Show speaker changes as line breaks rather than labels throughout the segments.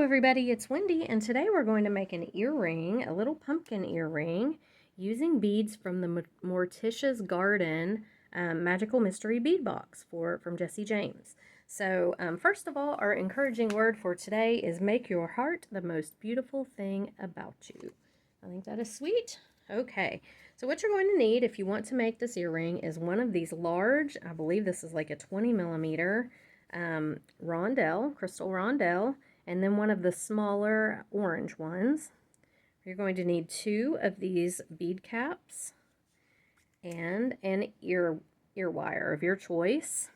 everybody, it's Wendy, and today we're going to make an earring, a little pumpkin earring, using beads from the Morticia's Garden Magical Mystery Bead Box from Jessie James. So first of all, our encouraging word for today is make your heart the most beautiful thing about you. I think that is sweet. Okay, so what you're going to need if you want to make this earring is one of these large, I believe this is like a 20 millimeter rondelle, crystal rondelle, and then one of the smaller orange ones. You're going to need 2 of these bead caps and an ear wire of your choice.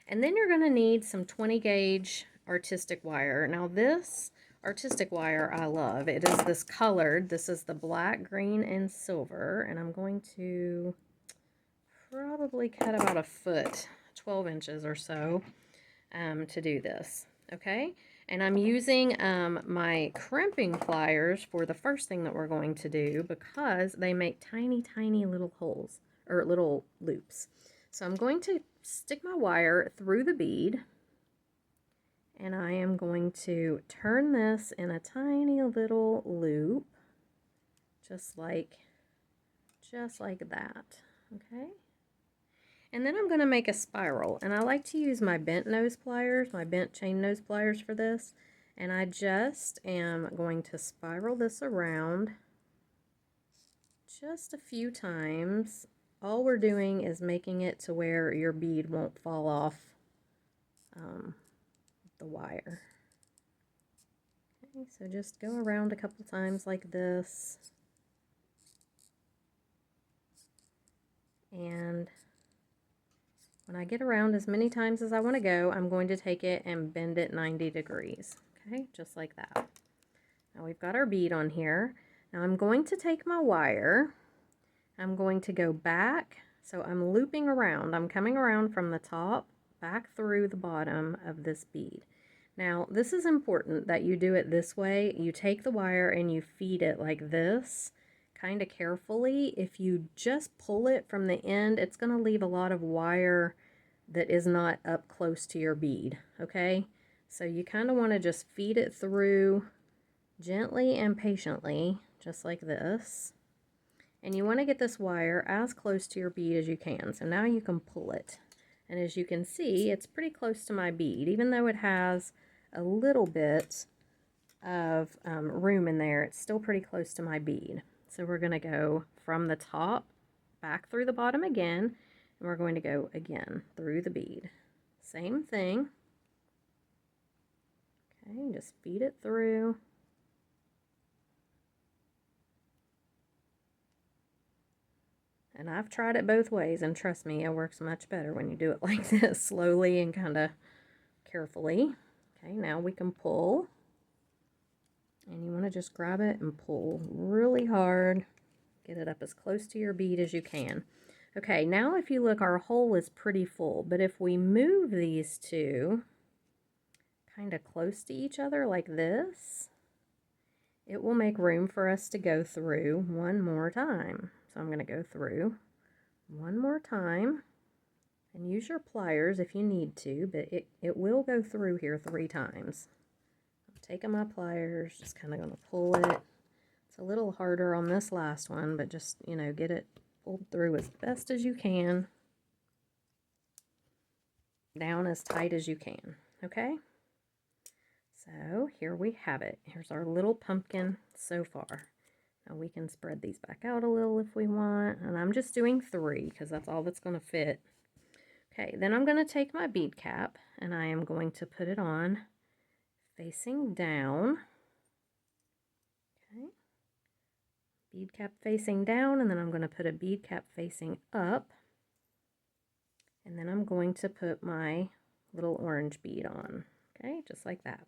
And then you're going to need some 20 gauge artistic wire. Now this artistic wire I love. It is this colored. This is the black, green, and silver. And I'm going to probably cut about a foot, 12 inches or so, to do this. Okay, and I'm using my crimping pliers for the first thing that we're going to do because they make tiny, tiny little holes or little loops. So I'm going to stick my wire through the bead, and I am going to turn this in a tiny little loop, just like that. Okay. And then I'm going to make a spiral, and I like to use my bent nose pliers, my bent chain nose pliers for this, and I just am going to spiral this around just a few times. All we're doing is making it to where your bead won't fall off the wire. Okay, so just go around a couple times like this, and when I get around as many times as I want to go, I'm going to take it and bend it 90 degrees. Okay, just like that. Now we've got our bead on here. Now I'm going to take my wire. I'm going to go back. So I'm looping around. I'm coming around from the top back through the bottom of this bead. Now this is important that you do it this way. You take the wire and you feed it like this, kind of carefully. If you just pull it from the end, it's going to leave a lot of wire that is not up close to your bead. Okay, so you kind of want to just feed it through gently and patiently, just like this. And you want to get this wire as close to your bead as you can. So now you can pull it, and as you can see, it's pretty close to my bead. Even though it has a little bit of room in there, it's still pretty close to my bead. So we're going to go from the top back through the bottom again, and we're going to go again through the bead. Same thing. Okay, just feed it through. And I've tried it both ways, and trust me, it works much better when you do it like this, slowly and kind of carefully. Okay, now we can pull. And you want to just grab it and pull really hard. Get it up as close to your bead as you can. Okay, now if you look, our hole is pretty full, but if we move these two kind of close to each other like this, it will make room for us to go through one more time. So I'm going to go through one more time, and use your pliers if you need to, but it will go through here 3 times. I'm taking my pliers, just kind of going to pull it. It's a little harder on this last one, but just, you know, get it pulled through as best as you can, down as tight as you can. Okay, so here we have it. Here's our little pumpkin so far. Now we can spread these back out a little if we want, and I'm just doing 3 because that's all that's going to fit. Okay, then I'm going to take my bead cap, and I am going to put it on facing down. Okay, bead cap facing down, and then I'm going to put a bead cap facing up, and then I'm going to put my little orange bead on. Okay, just like that.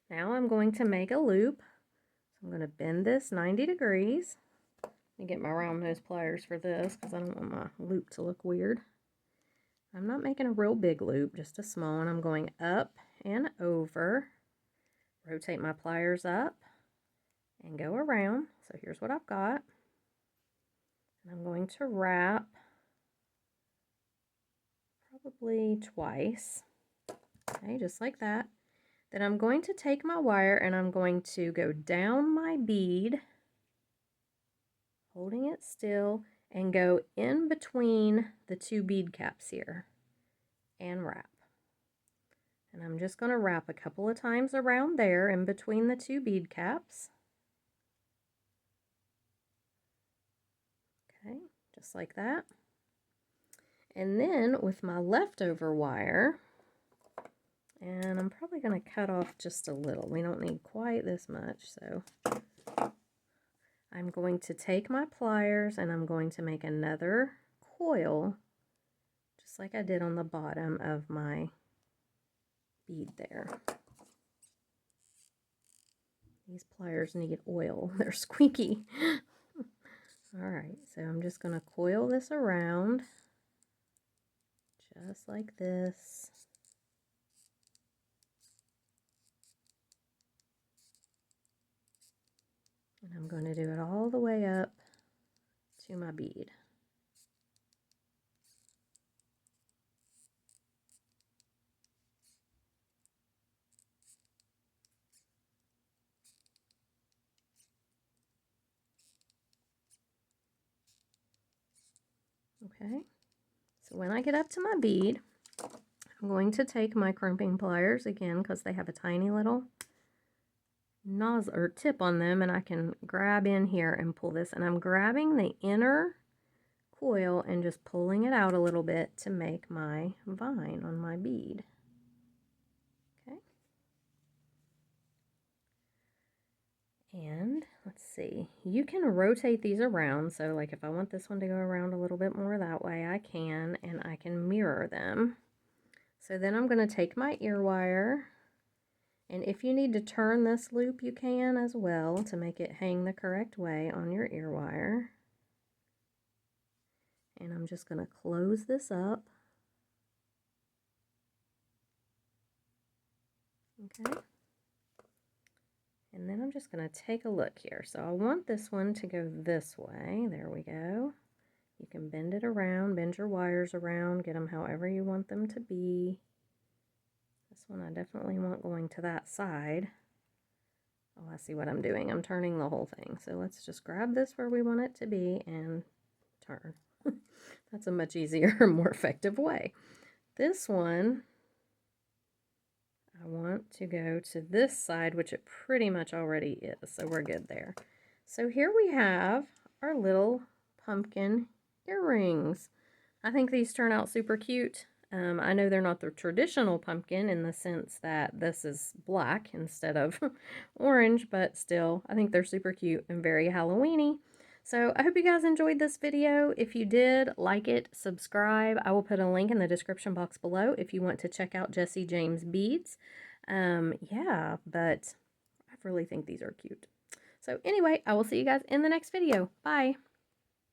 Now I'm going to make a loop. So I'm going to bend this 90 degrees. Let me get my round nose pliers for this because I don't want my loop to look weird. I'm not making a real big loop, just a small one. I'm going up and over, rotate my pliers up, and go around. So here's what I've got. And I'm going to wrap probably twice. Okay, just like that. Then I'm going to take my wire and I'm going to go down my bead, holding it still, and go in between the two bead caps here and wrap. And I'm just going to wrap a couple of times around there in between the two bead caps. Okay, just like that. And then with my leftover wire, and I'm probably going to cut off just a little. We don't need quite this much, so I'm going to take my pliers and I'm going to make another coil, just like I did on the bottom of my bead there. These pliers need oil. They're squeaky. Alright, so I'm just going to coil this around, just like this. And I'm going to do it all the way up to my bead. Okay, so when I get up to my bead, I'm going to take my crimping pliers again because they have a tiny little nozzle or tip on them, and I can grab in here and pull this, and I'm grabbing the inner coil and just pulling it out a little bit to make my vine on my bead. Okay, and let's see, you can rotate these around, so like if I want this one to go around a little bit more that way, I can, and I can mirror them. So then I'm going to take my ear wire, and if you need to turn this loop, you can as well to make it hang the correct way on your ear wire. And I'm just going to close this up. Okay. And then I'm just going to take a look here. So I want this one to go this way. There we go. You can bend it around, bend your wires around, get them however you want them to be. This one I definitely want going to that side. Oh, I see what I'm doing. I'm turning the whole thing. So let's just grab this where we want it to be and turn. That's a much easier, more effective way. This one, I want to go to this side, which it pretty much already is, so we're good there. So here we have our little pumpkin earrings. I think these turn out super cute. I know they're not the traditional pumpkin in the sense that this is black instead of orange, but still, I think they're super cute and very Halloween-y. So I hope you guys enjoyed this video. If you did, like it, subscribe. I will put a link in the description box below if you want to check out Jessie James beads. Yeah, but I really think these are cute. So anyway, I will see you guys in the next video. Bye.